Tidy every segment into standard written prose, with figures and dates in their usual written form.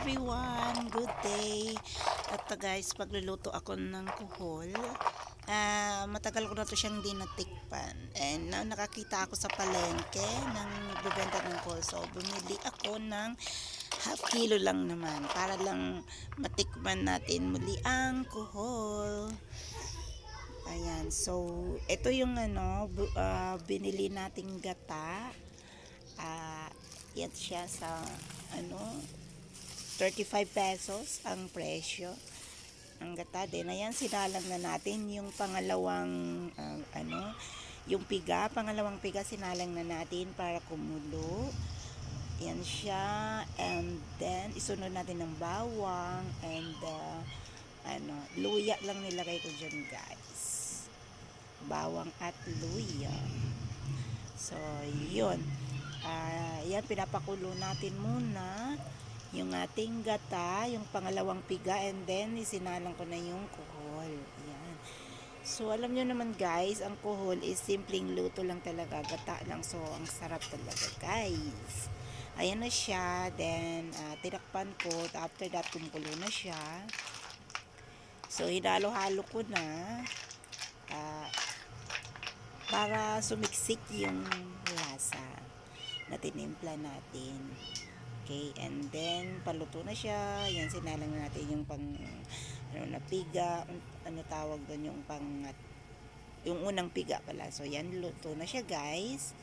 everyone! Good day! At guys, pagluluto ako ng kuhol. Matagal ko na to siyang di natikpan. And nakakita ako sa palengke ng nagbebenta ng kuhol. So, bumili ako ng half kilo lang naman para lang matikman natin muli ang kuhol. Ayan. So, ito yung binili nating gata. Yan siya sa 35 pesos ang presyo ang gata din. Ayan, sinalang na natin yung pangalawang yung pangalawang piga sinalang na natin para kumulo. Yan siya, and then isunod natin ng bawang and luya lang nilagay ko dyan guys, bawang at luya. So yun, yan, pinapakulo natin muna yung ating gata, yung pangalawang piga, and then isinalang ko na yung kuhol. Yan. So alam nyo naman guys, ang kuhol is simpleng luto lang talaga, gata lang. So ang sarap talaga guys. Ayan na siya, then tinakpan ko. After that, kumukulo na siya. So hinalo-halo ko na para sumiksik yung lasa na tinimpla natin. Okay, and then paluto na siya. Yan, sinalang na natin yung piga, tawag doon, yung unang piga pala. So yan, luto na siya guys.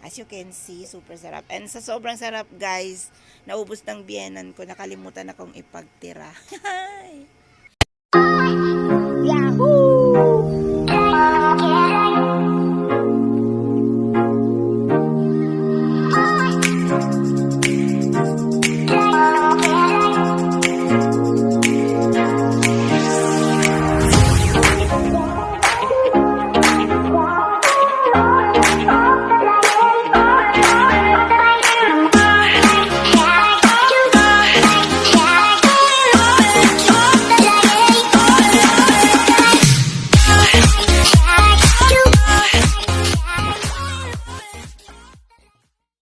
As you can see, super sarap. And sa sobrang sarap guys, naubos ng biyenan ko, nakalimutan akong ipagtira.